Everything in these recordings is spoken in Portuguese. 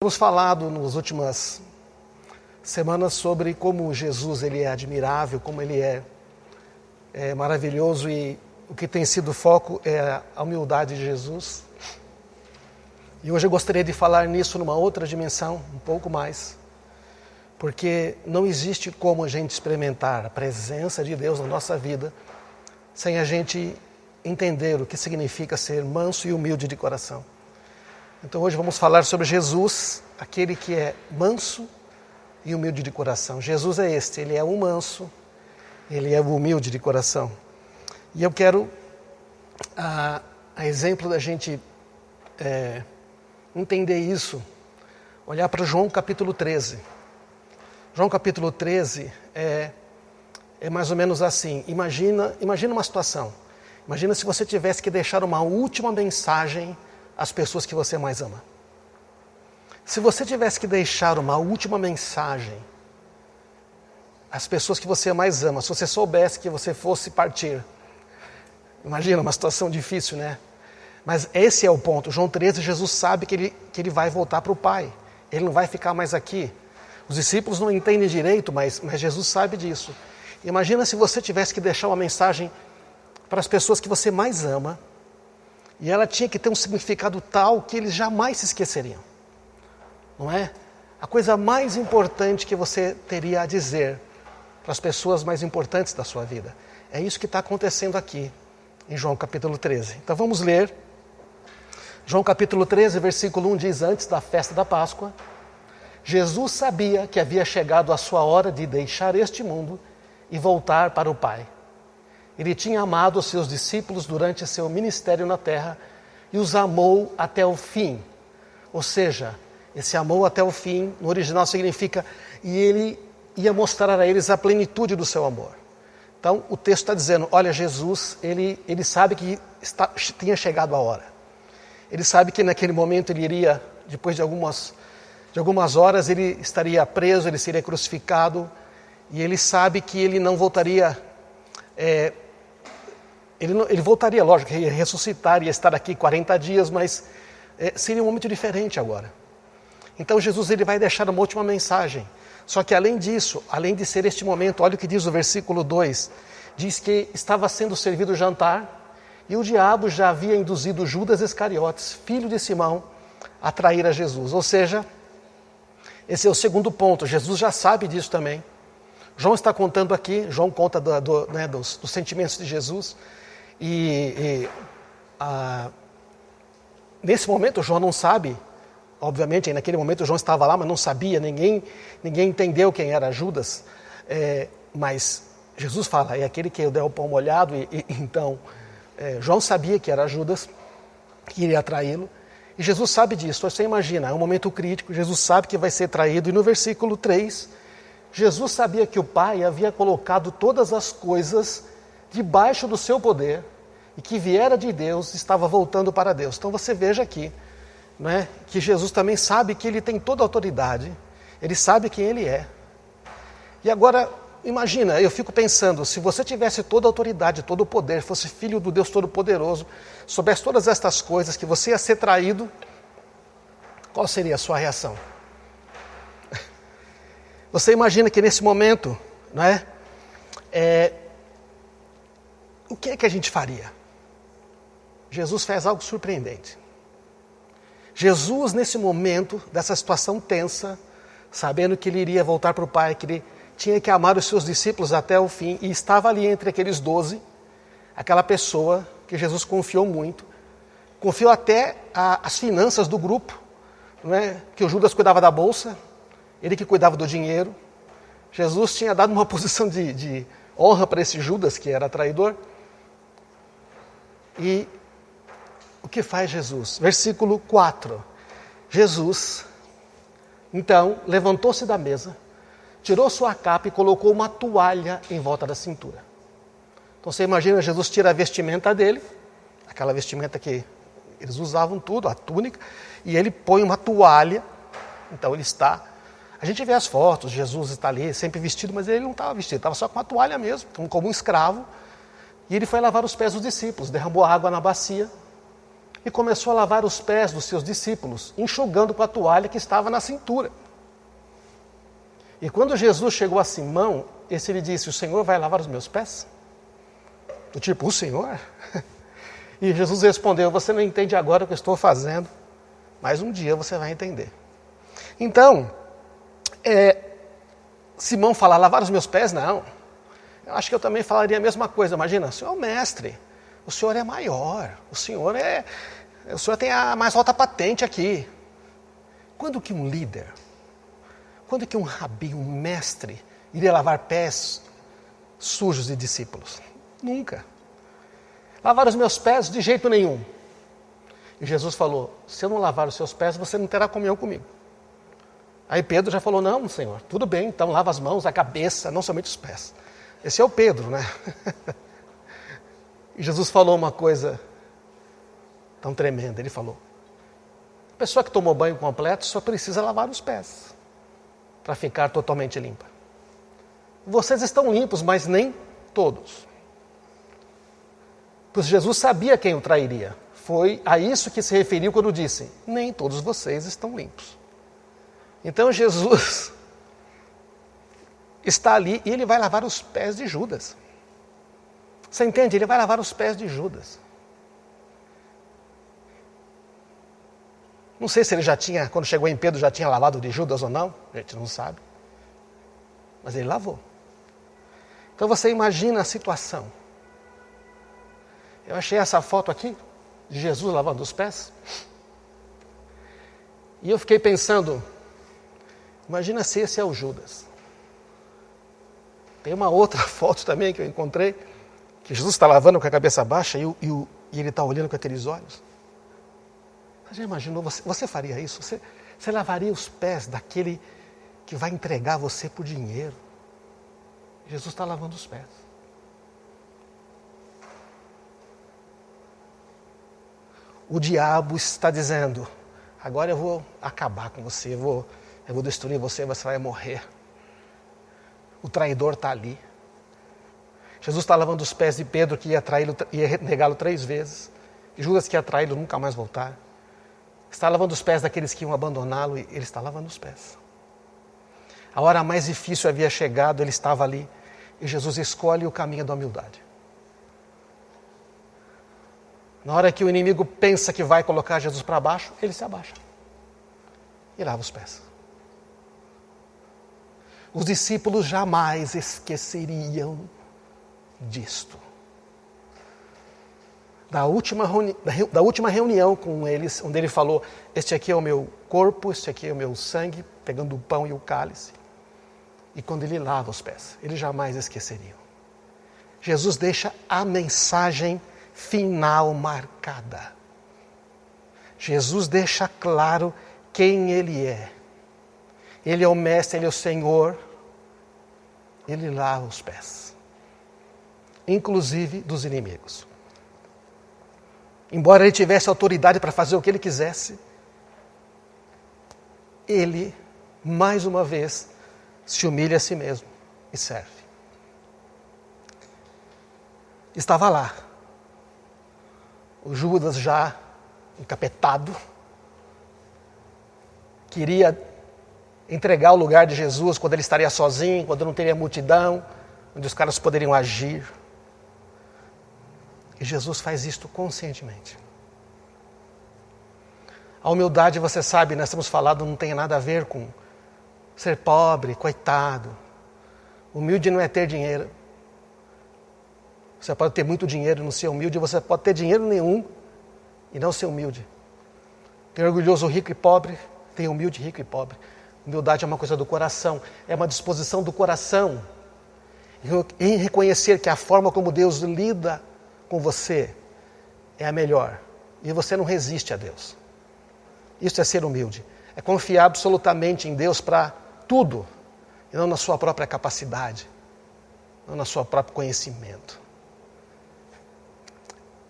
Temos falado nas últimas semanas sobre como Jesus ele é admirável, como ele é maravilhoso, e o que tem sido o foco é a humildade de Jesus. E hoje eu gostaria de falar nisso numa outra dimensão, um pouco mais, porque não existe como a gente experimentar a presença de Deus na nossa vida sem a gente entender o que significa ser manso e humilde de coração. Então hoje vamos falar sobre Jesus, aquele que é manso e humilde de coração. Jesus é ele é o manso, ele é o humilde de coração. E eu quero, a exemplo da gente entender isso, olhar para João capítulo 13. João capítulo 13 é mais ou menos assim. Imagina uma situação. Imagina se você tivesse que deixar uma última mensagem às pessoas que você mais ama. Se você tivesse que deixar uma última mensagem às pessoas que você mais ama, se você soubesse que você fosse partir. Imagina, uma situação difícil, né? Mas esse é o ponto. João 13, Jesus sabe que ele vai voltar para o Pai. Ele não vai ficar mais aqui. Os discípulos não entendem direito, mas Jesus sabe disso. Imagina se você tivesse que deixar uma mensagem para as pessoas que você mais ama, e ela tinha que ter um significado tal que eles jamais se esqueceriam. Não é? A coisa mais importante que você teria a dizer para as pessoas mais importantes da sua vida. É isso que está acontecendo aqui em João capítulo 13. Então vamos ler. João capítulo 13, versículo 1 diz: antes da festa da Páscoa, Jesus sabia que havia chegado a sua hora de deixar este mundo e voltar para o Pai. Ele tinha amado os seus discípulos durante seu ministério na terra e os amou até o fim. Ou seja, esse amou até o fim, no original significa, e ele ia mostrar a eles a plenitude do seu amor. Então o texto está dizendo, olha, Jesus, ele sabe que tinha chegado a hora. Ele sabe que naquele momento ele iria, depois de algumas horas, ele estaria preso, ele seria crucificado, e ele sabe que ele não voltaria. Ele voltaria, lógico, ia ressuscitar, ia estar aqui 40 dias, mas seria um momento diferente agora. Então Jesus ele vai deixar uma última mensagem. Só que além disso, além de ser este momento, olha o que diz o versículo 2. Diz que estava sendo servido o jantar e o diabo já havia induzido Judas Iscariotes, filho de Simão, a trair a Jesus. Ou seja, esse é o segundo ponto. Jesus já sabe disso também. João está contando aqui, João conta dos sentimentos de Jesus. Nesse momento João não sabe, obviamente naquele momento João estava lá, mas não sabia, ninguém entendeu quem era Judas, mas Jesus fala, é aquele que eu der o pão molhado, então João sabia que era Judas, que iria traí-lo, e Jesus sabe disso. Você imagina, é um momento crítico, Jesus sabe que vai ser traído, e no versículo 3, Jesus sabia que o Pai havia colocado todas as coisas debaixo do seu poder, e que viera de Deus, estava voltando para Deus. Então você veja aqui, né, que Jesus também sabe que ele tem toda a autoridade, ele sabe quem ele é. E agora, imagina, eu fico pensando, se você tivesse toda a autoridade, todo o poder, fosse filho do Deus Todo-Poderoso, soubesse todas estas coisas, que você ia ser traído, qual seria a sua reação? Você imagina que nesse momento, não é? O que é que a gente faria? Jesus fez algo surpreendente. Jesus, nesse momento, dessa situação tensa, sabendo que ele iria voltar para o Pai, que ele tinha que amar os seus discípulos até o fim, e estava ali entre aqueles 12, aquela pessoa que Jesus confiou muito, confiou até as finanças do grupo, não é? Que o Judas cuidava da bolsa, ele que cuidava do dinheiro. Jesus tinha dado uma posição de honra para esse Judas, que era traidor. E o que faz Jesus? Versículo 4. Jesus, então, levantou-se da mesa, tirou sua capa e colocou uma toalha em volta da cintura. Então você imagina, Jesus tira a vestimenta dele, aquela vestimenta que eles usavam tudo, a túnica, e ele põe uma toalha. Então ele está... A gente vê as fotos, Jesus está ali, sempre vestido, mas ele não estava vestido, estava só com uma toalha mesmo, como um escravo. E ele foi lavar os pés dos discípulos, derramou água na bacia, e começou a lavar os pés dos seus discípulos, enxugando com a toalha que estava na cintura. E quando Jesus chegou a Simão, esse lhe disse: o Senhor vai lavar os meus pés? Do tipo, o Senhor? E Jesus respondeu: você não entende agora o que eu estou fazendo, mas um dia você vai entender. Então, Simão fala: lavar os meus pés? Não. Eu acho que eu também falaria a mesma coisa. Imagina, o Senhor é o mestre, o Senhor é maior, o Senhor tem a mais alta patente aqui. Quando que um líder, quando que um rabi, um mestre, iria lavar pés sujos de discípulos? Nunca. Lavar os meus pés? De jeito nenhum. E Jesus falou: se eu não lavar os seus pés, você não terá comunhão comigo. Aí Pedro já falou: não, Senhor, tudo bem, então lava as mãos, a cabeça, não somente os pés. Esse é o Pedro, né? E Jesus falou uma coisa tão tremenda. Ele falou: a pessoa que tomou banho completo só precisa lavar os pés para ficar totalmente limpa. Vocês estão limpos, mas nem todos. Pois Jesus sabia quem o trairia. Foi a isso que se referiu quando disse: nem todos vocês estão limpos. Então Jesus está ali e ele vai lavar os pés de Judas. Você entende? Ele vai lavar os pés de Judas. Não sei se ele já tinha, quando chegou em Pedro, já tinha lavado de Judas ou não. A gente não sabe. Mas ele lavou. Então você imagina a situação. Eu achei essa foto aqui, de Jesus lavando os pés. E eu fiquei pensando, imagina se esse é o Judas. Tem uma outra foto também que eu encontrei, que Jesus está lavando com a cabeça baixa e ele está olhando com aqueles olhos. Você já imaginou, você faria isso? Você lavaria os pés daquele que vai entregar você por dinheiro? Jesus está lavando os pés. O diabo está dizendo: agora eu vou acabar com você, eu vou destruir você, você vai morrer. O traidor está ali. Jesus está lavando os pés de Pedro, que ia negá-lo 3 vezes. E Judas, que ia traí-lo, nunca mais voltar. Está lavando os pés daqueles que iam abandoná-lo, e ele está lavando os pés. A hora mais difícil havia chegado, ele estava ali. E Jesus escolhe o caminho da humildade. Na hora que o inimigo pensa que vai colocar Jesus para baixo, ele se abaixa e lava os pés. Os discípulos jamais esqueceriam disto. Da última reunião com eles, onde ele falou: este aqui é o meu corpo, este aqui é o meu sangue, pegando o pão e o cálice. E quando ele lava os pés, eles jamais esqueceriam. Jesus deixa a mensagem final marcada. Jesus deixa claro quem ele é. Ele é o mestre, ele é o Senhor. Ele lava os pés, inclusive dos inimigos. Embora ele tivesse autoridade para fazer o que ele quisesse, ele, mais uma vez, se humilha a si mesmo e serve. Estava lá o Judas já encapetado, queria entregar o lugar de Jesus quando ele estaria sozinho, quando não teria multidão, onde os caras poderiam agir. E Jesus faz isto conscientemente. A humildade, você sabe, nós temos falado, não tem nada a ver com ser pobre, coitado. Humilde não é ter dinheiro. Você pode ter muito dinheiro e não ser humilde, você pode ter dinheiro nenhum e não ser humilde. Tem orgulhoso rico e pobre, tem humilde rico e pobre. Humildade é uma coisa do coração, é uma disposição do coração em reconhecer que a forma como Deus lida com você é a melhor e você não resiste a Deus. Isso é ser humilde, é confiar absolutamente em Deus para tudo e não na sua própria capacidade, não no seu próprio conhecimento.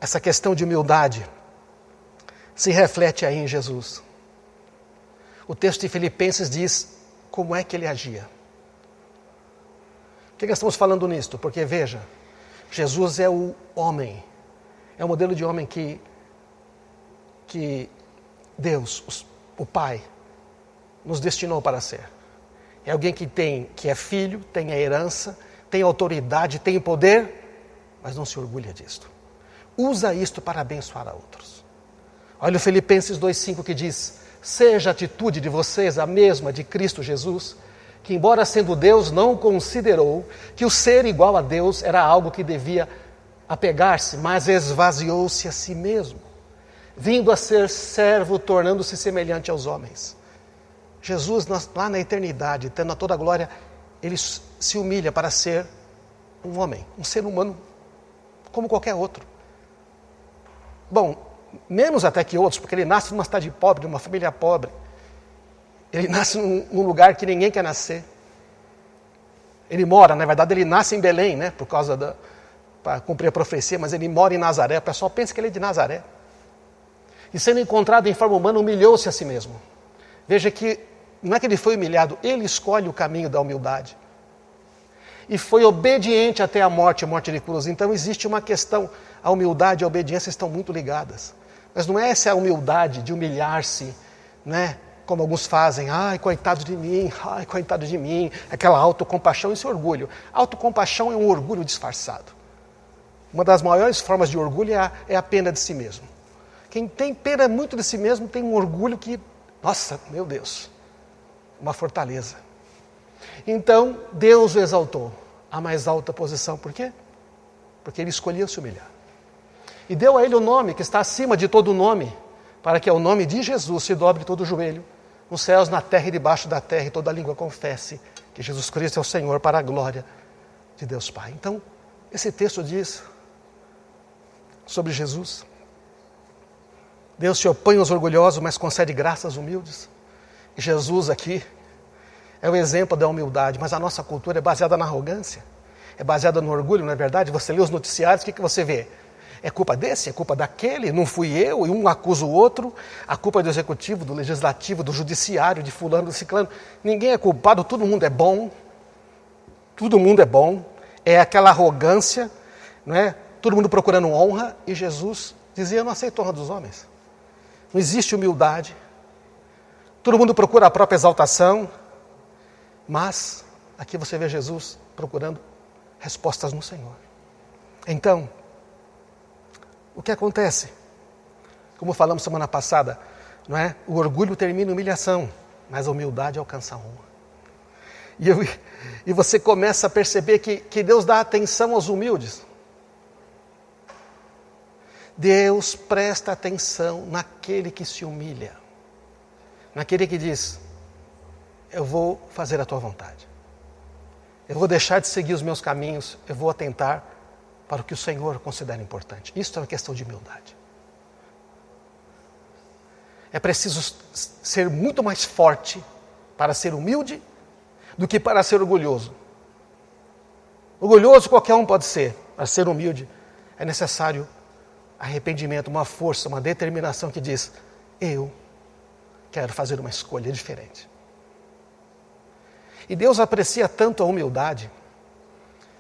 Essa questão de humildade se reflete aí em Jesus. O texto de Filipenses diz como é que ele agia. Por que nós estamos falando nisto? Porque, veja, Jesus é o homem, é o modelo de homem que que Deus, o Pai, nos destinou para ser. É alguém que é filho, tem a herança, tem autoridade, tem poder, mas não se orgulha disto. Usa isto para abençoar a outros. Olha o Filipenses 2,5 que diz: seja a atitude de vocês a mesma de Cristo Jesus, que embora sendo Deus, não considerou que o ser igual a Deus era algo que devia apegar-se, mas esvaziou-se a si mesmo, vindo a ser servo, tornando-se semelhante aos homens. Jesus, lá na eternidade, tendo toda a glória, ele se humilha para ser um homem, um ser humano, como qualquer outro. Bom, menos até que outros, porque ele nasce numa cidade pobre, numa família pobre. Ele nasce num lugar que ninguém quer nascer. Ele mora, na verdade, ele nasce em Belém, né, para cumprir a profecia, mas ele mora em Nazaré. O pessoal pensa que ele é de Nazaré. E sendo encontrado em forma humana, humilhou-se a si mesmo. Veja que não é que ele foi humilhado, ele escolhe o caminho da humildade. E foi obediente até a morte de cruz. Então existe uma questão, a humildade e a obediência estão muito ligadas. Mas não é essa a humildade de humilhar-se, né? Como alguns fazem, ai, coitado de mim, aquela autocompaixão, isso é orgulho. Autocompaixão é um orgulho disfarçado. Uma das maiores formas de orgulho é a pena de si mesmo. Quem tem pena muito de si mesmo tem um orgulho que, nossa, meu Deus, uma fortaleza. Então, Deus o exaltou à mais alta posição. Por quê? Porque ele escolheu se humilhar. E deu a ele o nome que está acima de todo nome, para que ao nome de Jesus se dobre todo o joelho, nos céus, na terra e debaixo da terra, e toda língua confesse que Jesus Cristo é o Senhor, para a glória de Deus Pai. Então, esse texto diz sobre Jesus: Deus se opõe aos orgulhosos, mas concede graça aos humildes. E Jesus aqui é o exemplo da humildade, mas a nossa cultura é baseada na arrogância, é baseada no orgulho, não é verdade? Você lê os noticiários, o que você vê? É culpa desse, é culpa daquele, não fui eu, e um acusa o outro, a culpa é do executivo, do legislativo, do judiciário, de fulano, do ciclano. Ninguém é culpado, todo mundo é bom, é aquela arrogância, não é? Todo mundo procurando honra, e Jesus dizia: eu não aceito honra dos homens. Não existe humildade, todo mundo procura a própria exaltação, mas aqui você vê Jesus procurando respostas no Senhor. Então, o que acontece? Como falamos semana passada, não é? O orgulho termina em humilhação, mas a humildade alcança a honra. E você começa a perceber que Deus dá atenção aos humildes. Deus presta atenção naquele que se humilha, naquele que diz: eu vou fazer a tua vontade, eu vou deixar de seguir os meus caminhos, eu vou atentar para o que o Senhor considera importante. Isso é uma questão de humildade. É preciso ser muito mais forte para ser humilde do que para ser orgulhoso. Orgulhoso qualquer um pode ser, mas ser humilde é necessário arrependimento, uma força, uma determinação que diz: eu quero fazer uma escolha diferente. E Deus aprecia tanto a humildade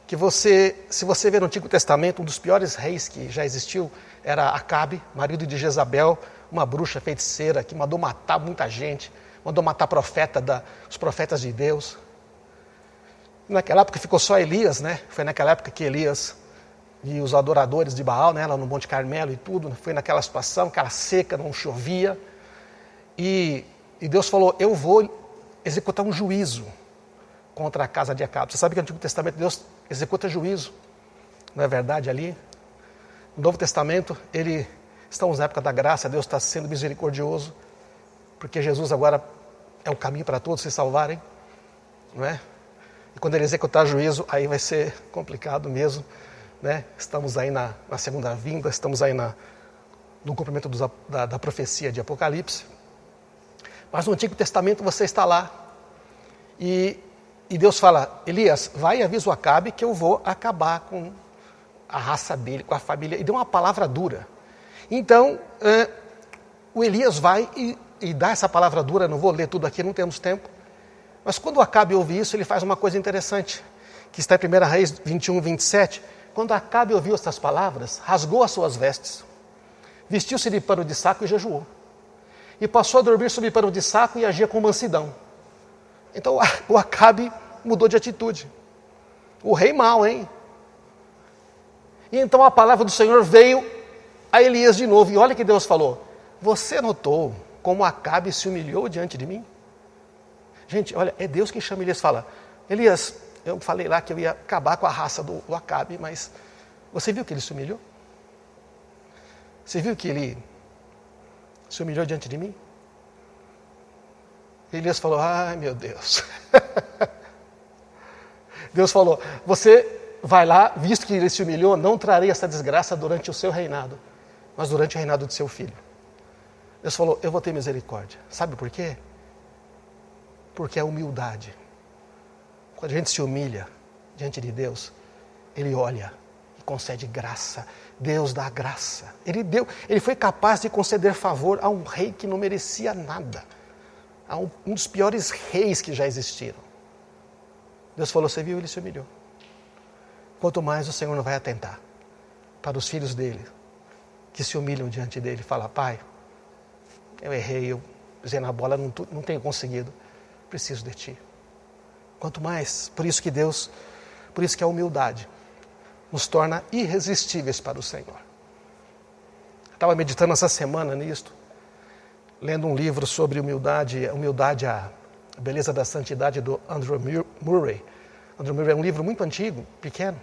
que se você ver no Antigo Testamento, um dos piores reis que já existiu era Acabe, marido de Jezabel, uma bruxa feiticeira que mandou matar muita gente, mandou matar os profetas de Deus. Naquela época ficou só Elias, né? Foi naquela época que Elias e os adoradores de Baal, né, lá no Monte Carmelo e tudo, foi naquela situação, aquela seca, não chovia. E Deus falou: eu vou executar um juízo contra a casa de Acabe. Você sabe que no Antigo Testamento Deus executa juízo, não é verdade ali? No Novo Testamento, estamos na época da graça, Deus está sendo misericordioso, porque Jesus agora é o caminho para todos se salvarem, não é? E quando ele executar juízo, aí vai ser complicado mesmo, né? Estamos aí na segunda vinda, estamos aí no cumprimento da profecia de Apocalipse. Mas no Antigo Testamento você está lá, e Deus fala: Elias, vai e avisa o Acabe que eu vou acabar com a raça dele, com a família. E deu uma palavra dura. Então, o Elias vai e dá essa palavra dura. Não vou ler tudo aqui, não temos tempo. Mas quando o Acabe ouve isso, ele faz uma coisa interessante, que está em 1 Reis 21, 27. Quando Acabe ouviu essas palavras, rasgou as suas vestes, vestiu-se de pano de saco e jejuou. E passou a dormir sob pano de saco e agia com mansidão. Então o Acabe mudou de atitude. O rei mau, hein? E então a palavra do Senhor veio a Elias de novo. E olha que Deus falou: você notou como Acabe se humilhou diante de mim? Gente, olha, é Deus que chama Elias e fala: Elias, eu falei lá que eu ia acabar com a raça do Acabe, mas você viu que ele se humilhou? Você viu que ele se humilhou diante de mim? Elias falou: ai meu Deus. Deus falou: você vai lá, visto que ele se humilhou, não trarei essa desgraça durante o seu reinado, mas durante o reinado de seu filho. Deus falou: eu vou ter misericórdia. Sabe por quê? Porque é humildade. Quando a gente se humilha diante de Deus, Ele olha e concede graça. Deus dá graça. Ele foi capaz de conceder favor a um rei que não merecia nada. A um dos piores reis que já existiram. Deus falou: você viu, ele se humilhou. Quanto mais o Senhor não vai atentar para os filhos dele, que se humilham diante dele e falam: pai, eu errei, eu pisei na bola, não tenho conseguido, preciso de ti. Quanto mais, por isso que a humildade nos torna irresistíveis para o Senhor. Estava meditando essa semana nisto, lendo um livro sobre humildade, a beleza da santidade, do Andrew Murray. Andrew Murray é um livro muito antigo, pequeno.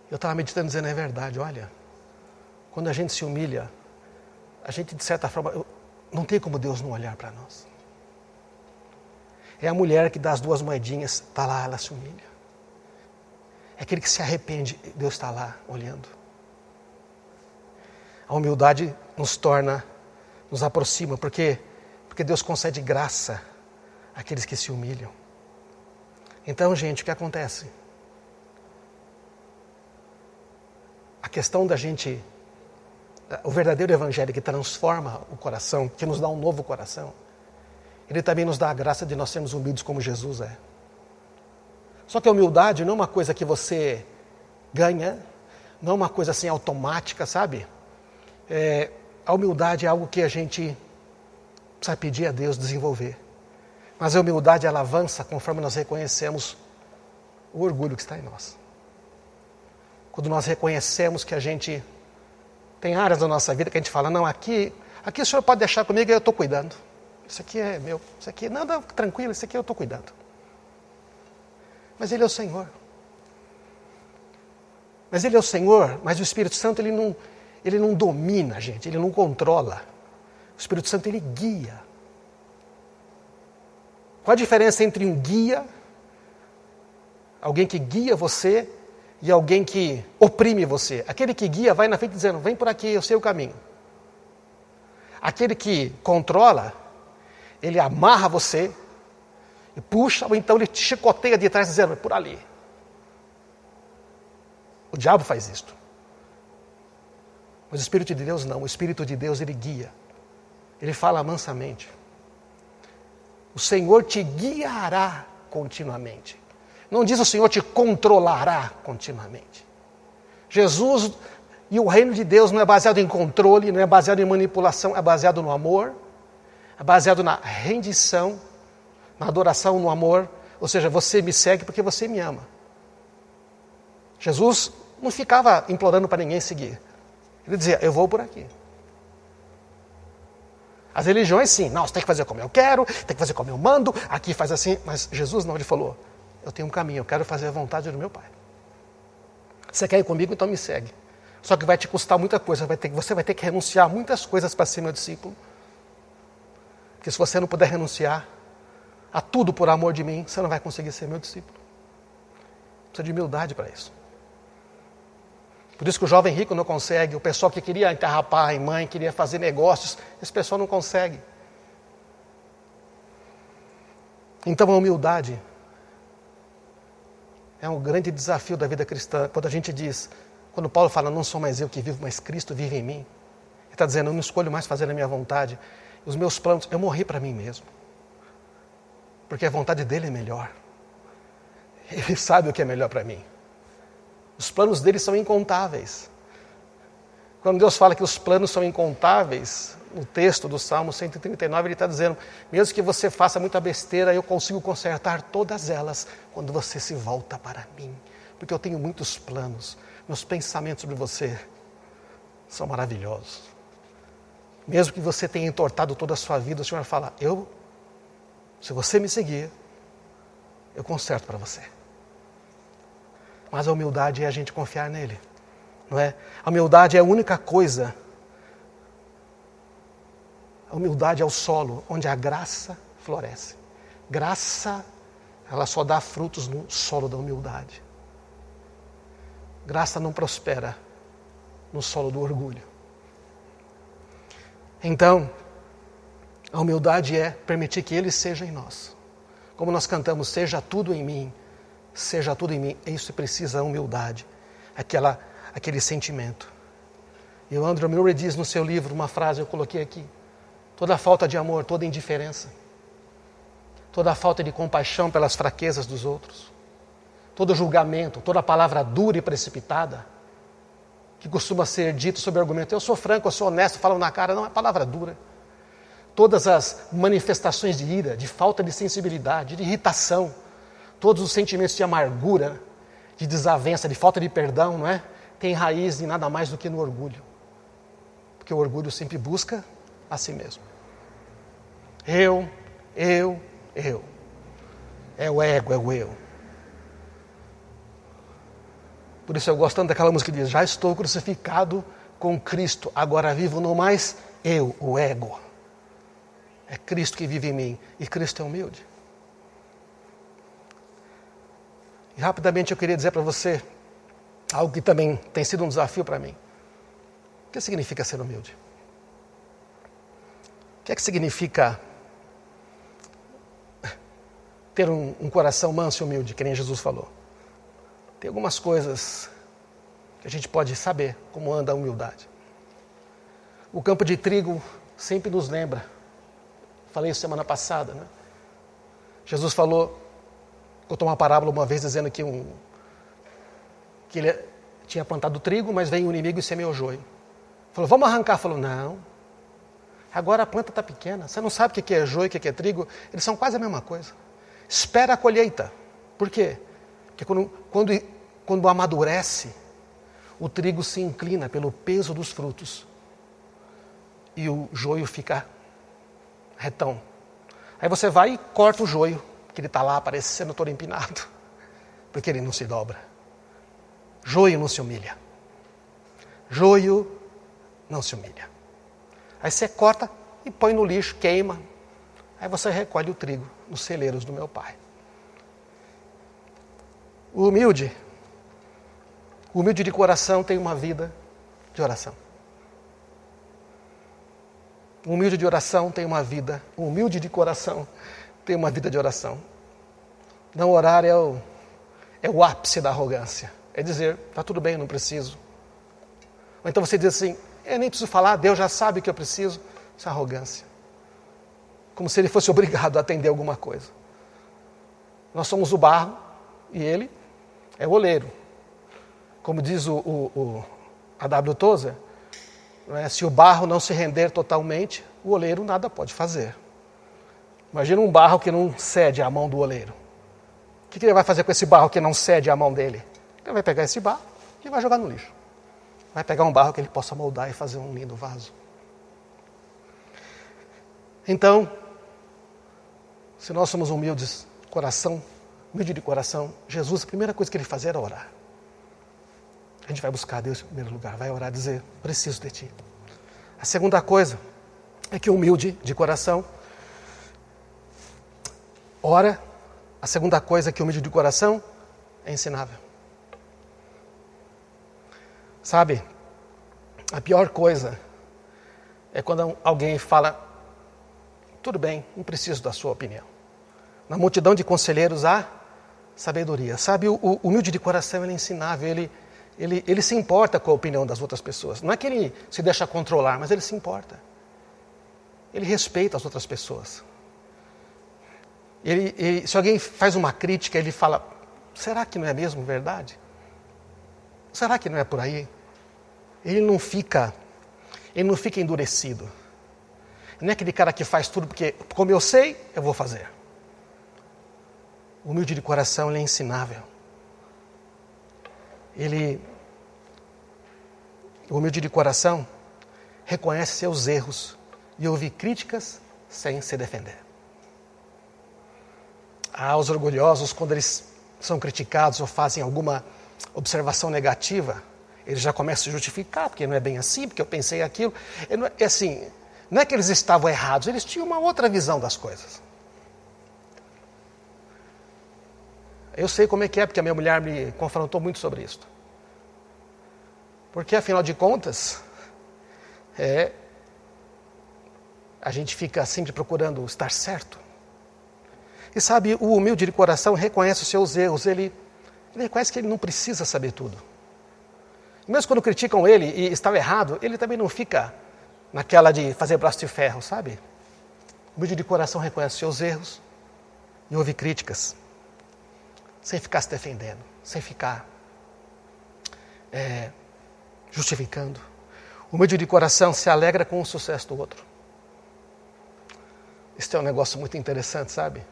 Eu estava meditando dizendo: é verdade, olha, quando a gente se humilha, a gente de certa forma, não tem como Deus não olhar para nós. É a mulher que dá as 2 moedinhas, está lá, ela se humilha. É aquele que se arrepende, Deus está lá olhando. A humildade nos aproxima, porque Deus concede graça àqueles que se humilham. Então, gente, o que acontece? A questão da gente, o verdadeiro evangelho que transforma o coração, que nos dá um novo coração, ele também nos dá a graça de nós sermos humildes como Jesus é. Só que a humildade não é uma coisa que você ganha, não é uma coisa assim automática, sabe? A humildade é algo que a gente precisa pedir a Deus desenvolver. Mas a humildade, ela avança conforme nós reconhecemos o orgulho que está em nós. Quando nós reconhecemos que a gente tem áreas da nossa vida que a gente fala: não, aqui o senhor pode deixar comigo, eu estou cuidando. Isso aqui é meu, isso aqui, não, tranquilo, isso aqui eu estou cuidando. Mas Ele é o Senhor. Mas Ele é o Senhor, mas o Espírito Santo, ele não domina a gente, Ele não controla. O Espírito Santo, Ele guia. Qual a diferença entre um guia, alguém que guia você, e alguém que oprime você? Aquele que guia vai na frente dizendo: vem por aqui, eu sei o caminho. Aquele que controla, ele amarra você e puxa, ou então ele te chicoteia de trás dizendo: por ali. O diabo faz isto. Mas o Espírito de Deus não. O Espírito de Deus, ele guia. Ele fala mansamente. O Senhor te guiará continuamente. Não diz: o Senhor te controlará continuamente. Jesus e o reino de Deus não é baseado em controle, não é baseado em manipulação, é baseado no amor, é baseado na rendição, na adoração, no amor. Ou seja, você me segue porque você me ama. Jesus não ficava implorando para ninguém seguir. Ele dizia: eu vou por aqui. As religiões, sim, não, você tem que fazer como eu quero, tem que fazer como eu mando, aqui faz assim. Mas Jesus não, ele falou: eu tenho um caminho, eu quero fazer a vontade do meu Pai. Você quer ir comigo, então me segue. Só que vai te custar muita coisa, você vai ter que renunciar a muitas coisas para ser meu discípulo. Porque se você não puder renunciar a tudo por amor de mim, você não vai conseguir ser meu discípulo. Precisa de humildade para isso. Por isso que o jovem rico não consegue, o pessoal que queria enterrar pai e mãe, queria fazer negócios, esse pessoal não consegue. Então a humildade é um grande desafio da vida cristã. Quando a gente diz, quando Paulo fala: não sou mais eu que vivo, mas Cristo vive em mim. Ele está dizendo: eu não escolho mais fazer a minha vontade. Os meus planos, eu morri para mim mesmo. Porque a vontade dele é melhor. Ele sabe o que é melhor para mim. Os planos dele são incontáveis. Quando Deus fala que os planos são incontáveis, no texto do Salmo 139, Ele está dizendo, mesmo que você faça muita besteira, eu consigo consertar todas elas quando você se volta para mim. Porque eu tenho muitos planos, meus pensamentos sobre você são maravilhosos. Mesmo que você tenha entortado toda a sua vida, o Senhor fala, se você me seguir, eu conserto para você. Mas a humildade é a gente confiar nele, não é? A humildade é a única coisa. A humildade é o solo onde a graça floresce. Graça, ela só dá frutos no solo da humildade. Graça não prospera no solo do orgulho. Então, a humildade é permitir que Ele seja em nós. Como nós cantamos, seja tudo em mim, seja tudo em mim. Isso precisa a humildade, aquele sentimento. E o Andrew Murray diz no seu livro, uma frase eu coloquei aqui, toda falta de amor, toda indiferença, toda falta de compaixão pelas fraquezas dos outros, todo julgamento, toda palavra dura e precipitada, que costuma ser dito sobre o argumento, eu sou franco, eu sou honesto, falo na cara, não é palavra dura. Todas as manifestações de ira, de falta de sensibilidade, de irritação, todos os sentimentos de amargura, de desavença, de falta de perdão, não é? Tem raiz em nada mais do que no orgulho. Porque o orgulho sempre busca a si mesmo. Eu. É o ego, é o eu. Por isso eu gosto tanto daquela música que diz, já estou crucificado com Cristo, agora vivo não mais eu, o ego. É Cristo que vive em mim, e Cristo é humilde. E rapidamente eu queria dizer para você, algo que também tem sido um desafio para mim. O que significa ser humilde? O que é que significa ter um coração manso e humilde, que nem Jesus falou? Tem algumas coisas que a gente pode saber como anda a humildade. O campo de trigo sempre nos lembra. Falei isso semana passada, né? Jesus contou uma parábola uma vez dizendo que ele tinha plantado trigo, mas veio o inimigo e semeou joio. Falou, vamos arrancar. Falou, não. Agora a planta está pequena. Você não sabe o que é joio, o que é trigo. Eles são quase a mesma coisa. Espera a colheita. Por quê? Porque quando amadurece, o trigo se inclina pelo peso dos frutos. E o joio fica retão. Aí você vai e corta o joio, que ele está lá parecendo todo empinado. Porque ele não se dobra. Joio não se humilha. Joio não se humilha. Aí você corta e põe no lixo, queima. Aí você recolhe o trigo nos celeiros do meu pai. O humilde de coração tem uma vida de oração. O humilde de oração tem uma vida, o humilde de coração tem uma vida de oração. Não orar é o ápice da arrogância. É dizer, está tudo bem, eu não preciso. Ou então você diz assim, eu nem preciso falar, Deus já sabe o que eu preciso. Isso é arrogância. Como se ele fosse obrigado a atender alguma coisa. Nós somos o barro e ele é o oleiro. Como diz a W. Tozer, se o barro não se render totalmente, o oleiro nada pode fazer. Imagina um barro que não cede à mão do oleiro. O que ele vai fazer com esse barro que não cede à mão dele? Ele vai pegar esse barro e vai jogar no lixo. Vai pegar um barro que ele possa moldar e fazer um lindo vaso. Então, se nós somos humilde de coração, Jesus, a primeira coisa que ele fazia era orar. A gente vai buscar Deus em primeiro lugar, vai orar, dizer, preciso de ti. A segunda coisa é que o humilde de coração ora. A segunda coisa é que o humilde de coração é ensinável. Sabe, a pior coisa é quando alguém fala, tudo bem, não preciso da sua opinião. Na multidão de conselheiros há sabedoria. Sabe, o humilde de coração ele é ensinável, ele se importa com a opinião das outras pessoas. Não é que ele se deixa controlar, mas ele se importa. Ele respeita as outras pessoas. Se alguém faz uma crítica, ele fala, será que não é mesmo verdade? Será que não é por aí? ele não fica endurecido. Não é aquele cara que faz tudo porque, como eu sei, eu vou fazer. O humilde de coração, ele é ensinável. O humilde de coração reconhece seus erros e ouve críticas sem se defender. Os orgulhosos, quando eles são criticados ou fazem alguma observação negativa, eles já começam a se justificar, porque não é bem assim, porque eu pensei aquilo. É assim, não é que eles estavam errados, eles tinham uma outra visão das coisas. Eu sei como é que é, porque a minha mulher me confrontou muito sobre isso. Porque, afinal de contas, a gente fica sempre procurando estar certo. E sabe, o humilde de coração reconhece os seus erros, ele reconhece que ele não precisa saber tudo. Mesmo quando criticam ele e estava errado, ele também não fica naquela de fazer braço de ferro, sabe? O humilde de coração reconhece os seus erros e ouve críticas, sem ficar se defendendo, sem ficar justificando. O humilde de coração se alegra com o sucesso do outro. Isso é um negócio muito interessante, sabe?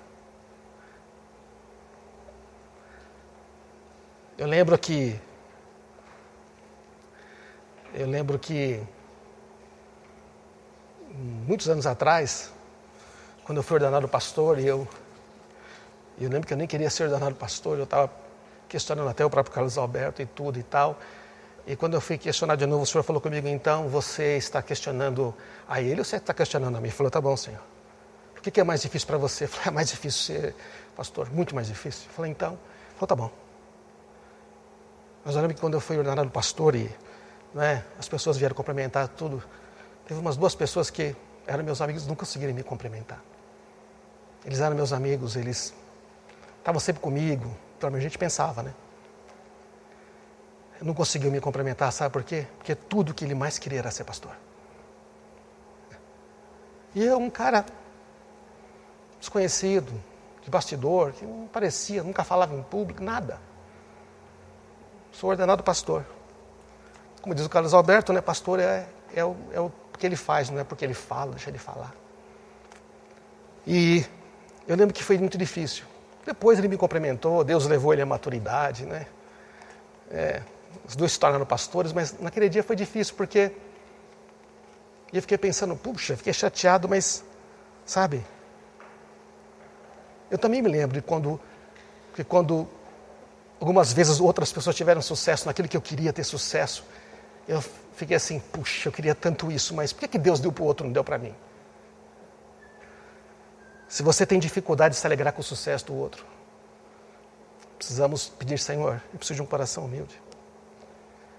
Eu lembro que muitos anos atrás, quando eu fui ordenado pastor, eu lembro que eu nem queria ser ordenado pastor, eu estava questionando até o próprio Carlos Alberto e tudo e tal. E quando eu fui questionar de novo, o senhor falou comigo, então, você está questionando a ele ou você está questionando a mim? Ele falou, tá bom, senhor. O que é mais difícil para você? Eu falei, é mais difícil ser pastor, muito mais difícil. Eu falei, então, ele falou, tá bom. Mas eu lembro que quando eu fui ordenado pastor e as pessoas vieram cumprimentar tudo, teve umas 2 pessoas que eram meus amigos e não conseguiram me cumprimentar. Eles eram meus amigos, eles estavam sempre comigo, então a gente pensava, né? Não conseguiu me cumprimentar, sabe por quê? Porque tudo que ele mais queria era ser pastor. E eu, um cara desconhecido, de bastidor, que não parecia, nunca falava em público, nada. Sou ordenado pastor. Como diz o Carlos Alberto, né? Pastor é o que ele faz, não é porque ele fala, deixa ele falar. E eu lembro que foi muito difícil. Depois ele me cumprimentou, Deus levou ele à maturidade, né? Os 2 se tornaram pastores, mas naquele dia foi difícil, porque eu fiquei pensando, puxa, fiquei chateado, mas, sabe, eu também me lembro de quando algumas vezes outras pessoas tiveram sucesso naquilo que eu queria ter sucesso, eu fiquei assim, puxa, eu queria tanto isso, mas por que Deus deu para o outro e não deu para mim? Se você tem dificuldade de se alegrar com o sucesso do outro, precisamos pedir, Senhor, eu preciso de um coração humilde.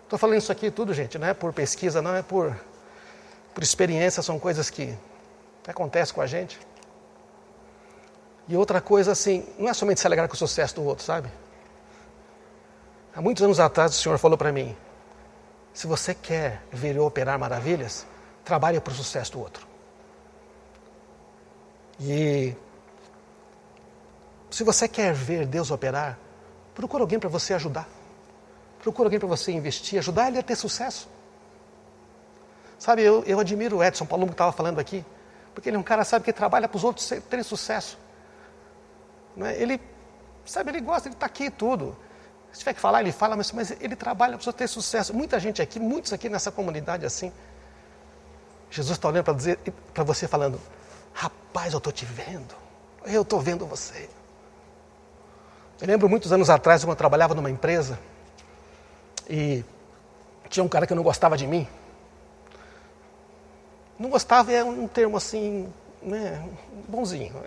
Estou falando isso aqui tudo, gente, não é por pesquisa, não é por experiência, são coisas que acontecem com a gente. E outra coisa, assim, não é somente se alegrar com o sucesso do outro, sabe? Há muitos anos atrás o Senhor falou para mim, se você quer ver eu operar maravilhas, trabalhe para o sucesso do outro. E se você quer ver Deus operar, procura alguém para você ajudar. Procura alguém para você investir, ajudar ele a ter sucesso. Sabe, eu admiro o Edson Paulo que estava falando aqui, porque ele é um cara, sabe, que trabalha para os outros terem sucesso. Não é? Ele gosta, ele está aqui e tudo. Se tiver que falar, ele fala, mas ele trabalha para os outros terem sucesso. Muita gente aqui, muitos aqui nessa comunidade assim. Jesus está olhando para você falando, rapaz, eu estou te vendo, eu estou vendo você. Eu lembro muitos anos atrás, quando eu trabalhava numa empresa, e tinha um cara que não gostava de mim. Não gostava é um termo assim, né, bonzinho.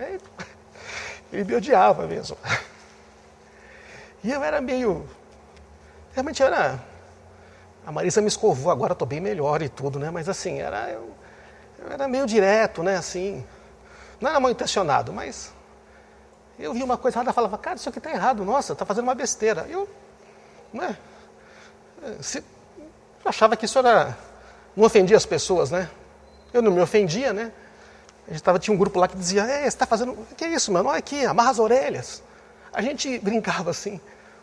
Ele me odiava mesmo. E eu era meio... Realmente era... A Marisa me escovou, agora estou bem melhor e tudo, né? Mas assim, eu era meio direto, né? Assim, não era mal intencionado, mas... Eu vi uma coisa errada e falava, cara, isso aqui está errado, nossa, está fazendo uma besteira. Eu, né? Eu achava que isso era... Não ofendia as pessoas, né? Eu não me ofendia, né? Tinha um grupo lá que dizia, você está fazendo... O que é isso, mano? Olha aqui, amarra as orelhas. A gente brincava assim.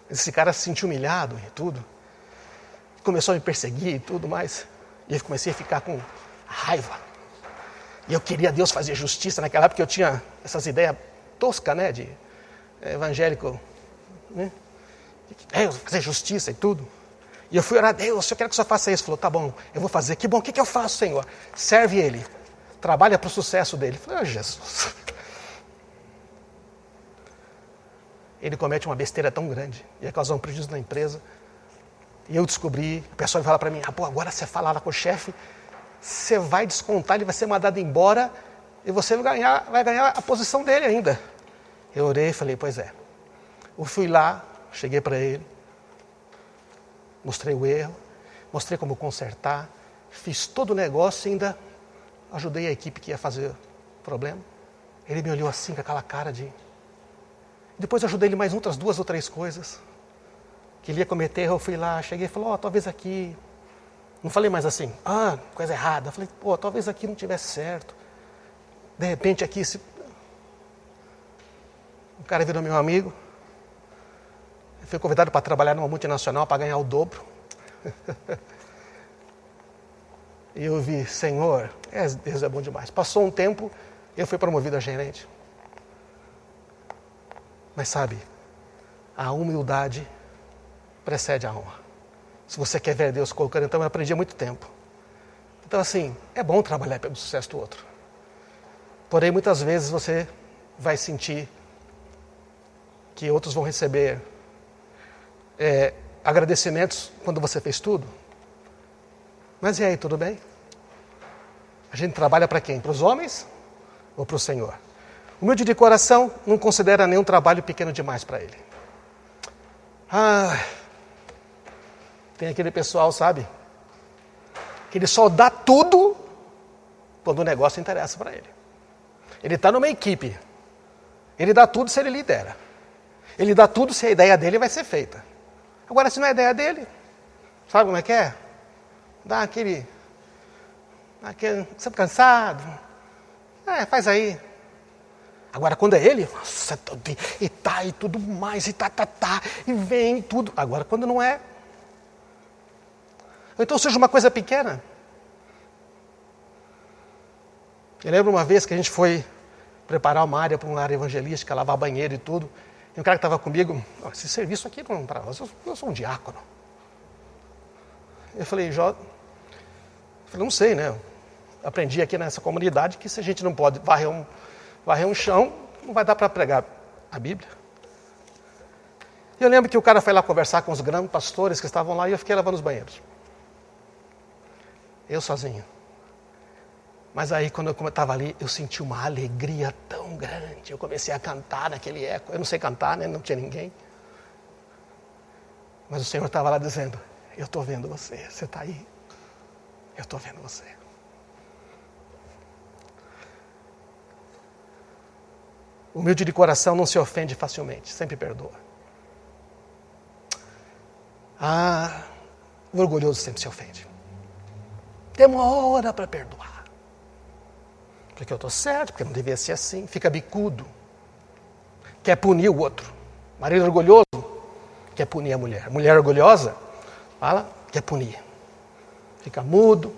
Esse cara se sentiu humilhado e tudo. começou a me perseguir e tudo mais. E eu comecei a ficar com raiva. E eu queria Deus fazer justiça naquela época, porque eu tinha essas ideias toscas, né, de evangélico, né? Deus, fazer justiça e tudo. E eu fui orar a Deus, eu quero que o Senhor faça isso. Ele falou, tá bom, eu vou fazer. Que bom, o que eu faço, Senhor? Serve Ele. Trabalha para o sucesso dele. Eu falei, Jesus. Ele comete uma besteira tão grande, ia causar um prejuízo na empresa. E eu descobri, a pessoa fala para mim, agora você fala lá com o chefe, você vai descontar, ele vai ser mandado embora e você vai ganhar a posição dele ainda. Eu orei e falei, pois é. Eu fui lá, cheguei para ele, mostrei o erro, mostrei como consertar, fiz todo o negócio e ainda ajudei a equipe que ia fazer o problema. Ele me olhou assim com aquela cara de... Depois ajudei ele mais outras 2 ou 3 coisas que ele ia cometer. Eu fui lá, cheguei e falei, talvez aqui... Não falei mais assim, coisa errada. Eu falei, talvez aqui não tivesse certo. De repente aqui... O cara virou meu amigo. Fui convidado para trabalhar numa multinacional para ganhar o dobro. E eu vi, Senhor, Deus é bom demais. Passou um tempo, eu fui promovido a gerente. Mas sabe, a humildade precede a honra. Se você quer ver Deus colocando, então eu aprendi há muito tempo. Então assim, é bom trabalhar pelo sucesso do outro. Porém, muitas vezes você vai sentir que outros vão receber agradecimentos quando você fez tudo. Mas e aí, tudo bem? A gente trabalha para quem? Para os homens ou para o Senhor? Humilde de coração não considera nenhum trabalho pequeno demais para ele. Tem aquele pessoal, sabe? Que ele só dá tudo quando o negócio interessa para ele. Ele está numa equipe. Ele dá tudo se ele lidera. Ele dá tudo se a ideia dele vai ser feita. Agora, se não é a ideia dele, sabe como é que é? Dá aquele sempre cansado. Faz aí. Agora, quando é ele, nossa, e tá, e tudo mais, e tá, e vem, e tudo. Agora, quando não é. Ou então seja uma coisa pequena. Eu lembro uma vez que a gente foi preparar uma área para uma área evangelística, lavar banheiro e tudo. E um cara que estava comigo, esse serviço aqui não é para nós, eu sou um diácono. Eu falei, não sei, né? Aprendi aqui nessa comunidade que se a gente não pode varrer um chão, não vai dar para pregar a Bíblia. E eu lembro que o cara foi lá conversar com os grandes pastores que estavam lá e eu fiquei lavando os banheiros. Eu sozinho. Mas aí, quando eu estava ali, eu senti uma alegria tão grande. Eu comecei a cantar naquele eco. Eu não sei cantar, né? Não tinha ninguém. Mas o Senhor estava lá dizendo, eu estou vendo você. Você está aí? Eu estou vendo você. Humilde de coração não se ofende facilmente, sempre perdoa. O orgulhoso sempre se ofende. Demora para perdoar. Porque eu estou certo, porque não devia ser assim. Fica bicudo. Quer punir o outro. Marido orgulhoso quer punir a mulher. Mulher orgulhosa quer punir. Fica mudo.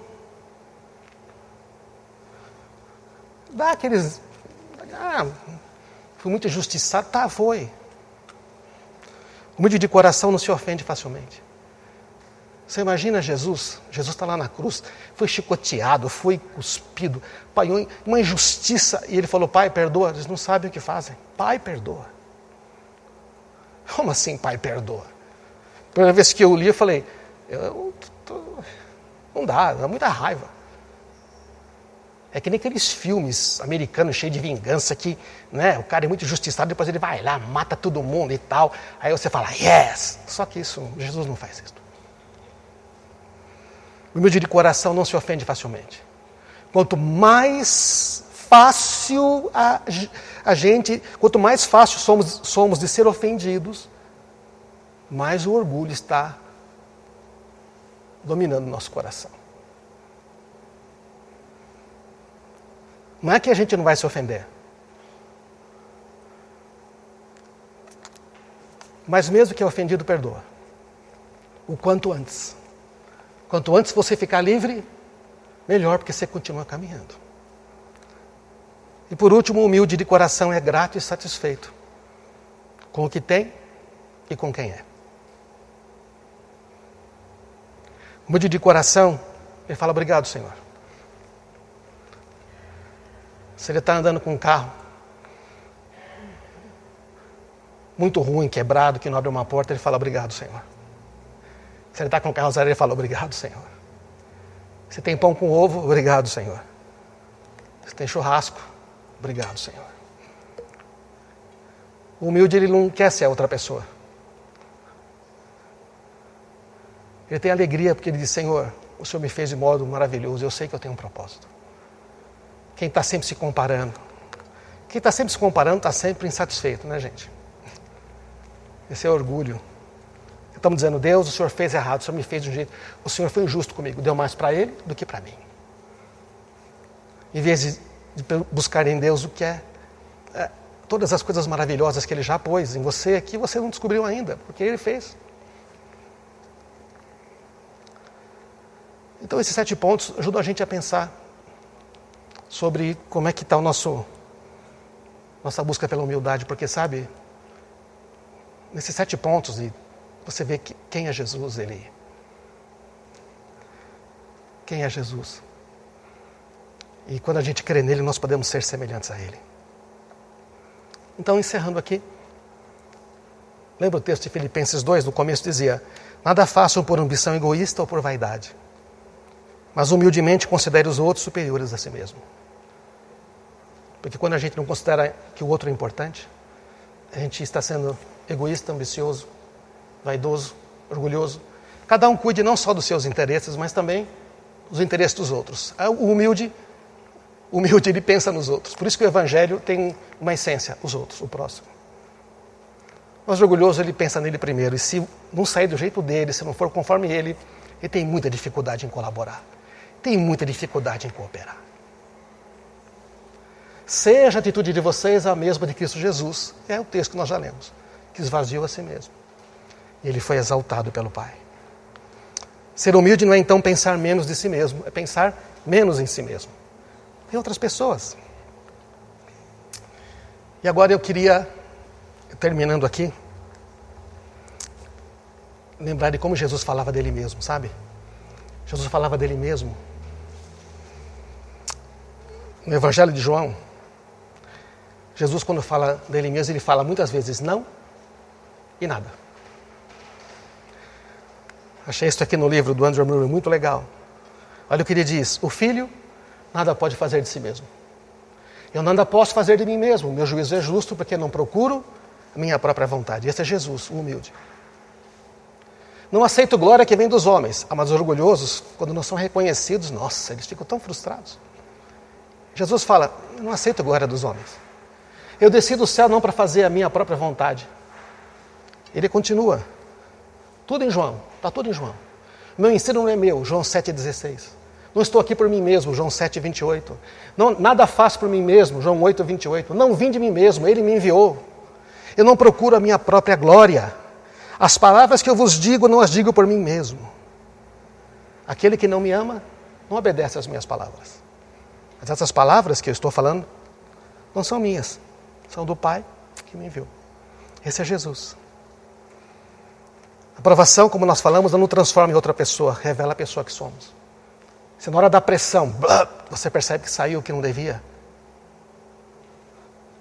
Dá aqueles... fui muito injustiçado. Foi. Humilde de coração não se ofende facilmente. Você imagina Jesus? Jesus está lá na cruz, foi chicoteado, foi cuspido, pai, uma injustiça. E ele falou, Pai, perdoa. Eles não sabem o que fazem. Pai, perdoa. Como assim, Pai, perdoa? A primeira vez que eu li, eu falei, não dá muita raiva. É que nem aqueles filmes americanos cheios de vingança que, né, o cara é muito injustiçado, depois ele vai lá, mata todo mundo e tal. Aí você fala, yes! Só que Jesus não faz isso. O humilde de coração não se ofende facilmente. Quanto mais fácil quanto mais fácil somos de ser ofendidos, mais o orgulho está dominando o nosso coração. Não é que a gente não vai se ofender. Mas mesmo que é ofendido, perdoa. O quanto antes. Quanto antes você ficar livre, melhor, porque você continua caminhando. E por último, o humilde de coração é grato e satisfeito com o que tem e com quem é. O humilde de coração, ele fala, obrigado, Senhor. Se ele está andando com um carro muito ruim, quebrado, que não abre uma porta, ele fala, obrigado, Senhor. Se ele está com um carro zero, ele fala, obrigado, Senhor. Se tem pão com ovo, obrigado, Senhor. Se tem churrasco, obrigado, Senhor. O humilde, ele não quer ser a outra pessoa. Ele tem alegria porque ele diz, Senhor, o Senhor me fez de modo maravilhoso, eu sei que eu tenho um propósito. Quem está sempre se comparando, está sempre insatisfeito, né, gente? Esse é orgulho. Estamos dizendo, Deus, o Senhor fez errado, o Senhor me fez de um jeito, o Senhor foi injusto comigo, deu mais para Ele do que para mim. Em vez de buscar em Deus o que é todas as coisas maravilhosas que Ele já pôs em você, que você não descobriu ainda, porque Ele fez. Então esses 7 pontos ajudam a gente a pensar sobre como é que está nossa busca pela humildade, porque sabe, nesses 7 pontos, e você vê quem é Jesus, quem é Jesus. E quando a gente crê nele, nós podemos ser semelhantes a ele. Então, encerrando aqui, lembra o texto de Filipenses 2, no começo dizia, nada façam por ambição egoísta ou por vaidade, mas humildemente considere os outros superiores a si mesmo. Porque quando a gente não considera que o outro é importante, a gente está sendo egoísta, ambicioso, vaidoso, orgulhoso. Cada um cuide não só dos seus interesses, mas também dos interesses dos outros. O humilde, ele pensa nos outros. Por isso que o Evangelho tem uma essência, os outros, o próximo. Mas o orgulhoso, ele pensa nele primeiro. E se não sair do jeito dele, se não for conforme ele tem muita dificuldade em colaborar. Tem muita dificuldade em cooperar. Seja a atitude de vocês a mesma de Cristo Jesus. É o texto que nós já lemos. Que esvaziou a si mesmo. E ele foi exaltado pelo Pai. Ser humilde não é então pensar menos de si mesmo, é pensar menos em si mesmo. Em outras pessoas. E agora eu queria, terminando aqui, lembrar de como Jesus falava dele mesmo, sabe? Jesus falava dele mesmo. No Evangelho de João, Jesus, quando fala dele mesmo, ele fala muitas vezes não e nada. Achei isso aqui no livro do Andrew Murray muito legal. Olha o que ele diz, o filho nada pode fazer de si mesmo. Eu nada posso fazer de mim mesmo, meu juízo é justo porque não procuro a minha própria vontade. Esse é Jesus, o humilde. Não aceito glória que vem dos homens. Mas os orgulhosos, quando não são reconhecidos, nossa, eles ficam tão frustrados. Jesus fala, eu não aceito glória dos homens. Eu desci do céu não para fazer a minha própria vontade. Ele continua. Tudo em João, está tudo em João. Meu ensino não é meu, João 7,16. Não estou aqui por mim mesmo, João 7,28. Nada faço por mim mesmo, João 8,28. Não vim de mim mesmo, Ele me enviou. Eu não procuro a minha própria glória. As palavras que eu vos digo, não as digo por mim mesmo. Aquele que não me ama, não obedece às minhas palavras. Mas essas palavras que eu estou falando, não são minhas. São do Pai que me enviou. Esse é Jesus. A aprovação, como nós falamos, não nos transforma em outra pessoa, revela a pessoa que somos. Se na hora da pressão, você percebe que saiu o que não devia.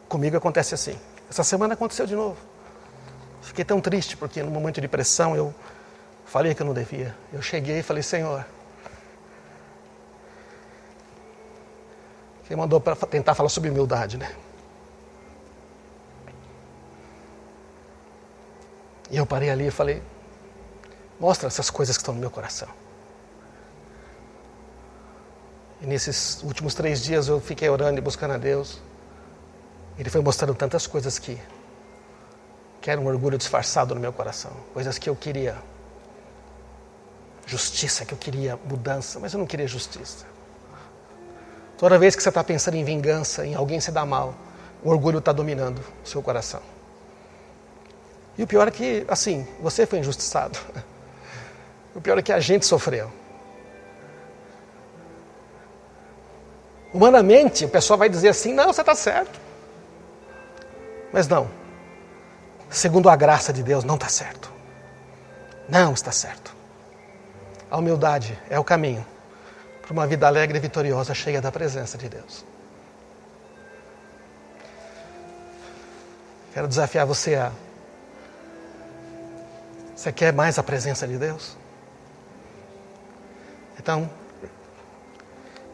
Comigo acontece assim. Essa semana aconteceu de novo. Fiquei tão triste porque no momento de pressão eu falei que eu não devia. Eu cheguei e falei, Senhor, quem mandou para tentar falar sobre humildade, né? E eu parei ali e falei, mostra essas coisas que estão no meu coração. E nesses últimos 3 dias eu fiquei orando e buscando a Deus. Ele foi mostrando tantas coisas que era um orgulho disfarçado no meu coração. Coisas que eu queria justiça, que eu queria mudança, mas eu não queria justiça. Toda vez que você está pensando em vingança, em alguém se dar mal, o orgulho está dominando o seu coração. E o pior é que, assim, você foi injustiçado. O pior é que a gente sofreu. Humanamente, o pessoal vai dizer assim, não, você está certo. Mas não. Segundo a graça de Deus, não está certo. Não está certo. A humildade é o caminho para uma vida alegre e vitoriosa, cheia da presença de Deus. Quero desafiar você a... Você quer mais a presença de Deus? Então,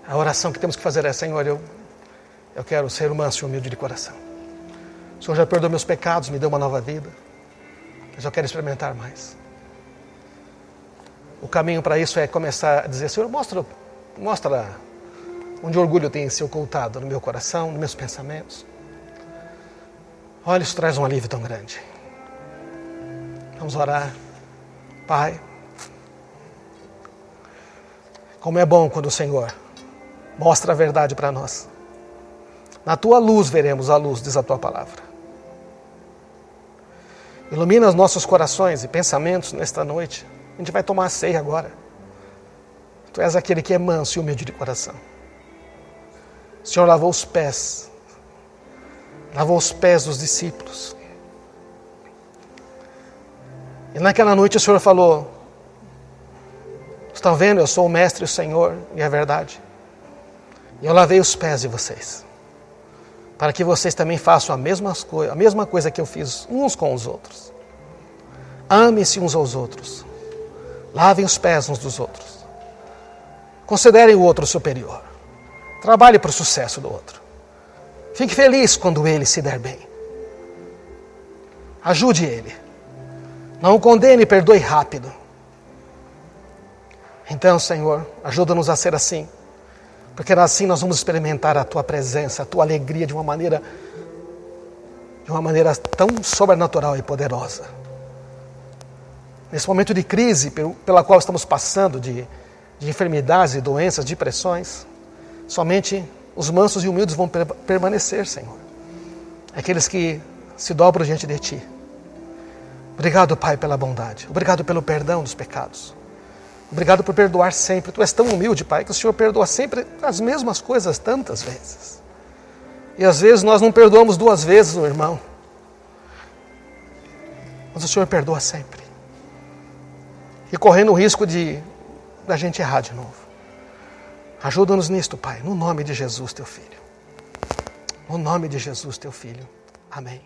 a oração que temos que fazer é, Senhor, eu quero ser manso e humilde de coração. O Senhor já perdoou meus pecados, me deu uma nova vida. Mas eu quero experimentar mais. O caminho para isso é começar a dizer, Senhor, mostra onde o orgulho tem se ocultado no meu coração, nos meus pensamentos. Olha, isso traz um alívio tão grande. Vamos orar. Pai, como é bom quando o Senhor mostra a verdade para nós. Na Tua luz veremos a luz, diz a Tua palavra. Ilumina os nossos corações e pensamentos nesta noite. A gente vai tomar a ceia agora. Tu és aquele que é manso e humilde de coração. O Senhor lavou os pés dos discípulos. E naquela noite o Senhor falou, estão vendo, eu sou o Mestre e o Senhor, e é verdade. E eu lavei os pés de vocês, para que vocês também façam a mesma coisa que eu fiz uns com os outros. Amem-se uns aos outros. Lavem os pés uns dos outros. Considerem o outro superior. Trabalhe para o sucesso do outro. Fique feliz quando ele se der bem. Ajude ele. Não o condene e perdoe rápido. Então, Senhor, ajuda-nos a ser assim. Porque assim nós vamos experimentar a Tua presença, a Tua alegria de uma maneira tão sobrenatural e poderosa. Nesse momento de crise pela qual estamos passando, de enfermidades e doenças, de depressões, somente os mansos e humildes vão permanecer, Senhor. Aqueles que se dobram diante de Ti. Obrigado, Pai, pela bondade. Obrigado pelo perdão dos pecados. Obrigado por perdoar sempre. Tu és tão humilde, Pai, que o Senhor perdoa sempre as mesmas coisas tantas vezes. E às vezes nós não perdoamos 2 vezes o irmão. Mas o Senhor perdoa sempre. E correndo o risco da gente errar de novo. Ajuda-nos nisto, Pai, no nome de Jesus, Teu Filho. No nome de Jesus, Teu Filho. Amém.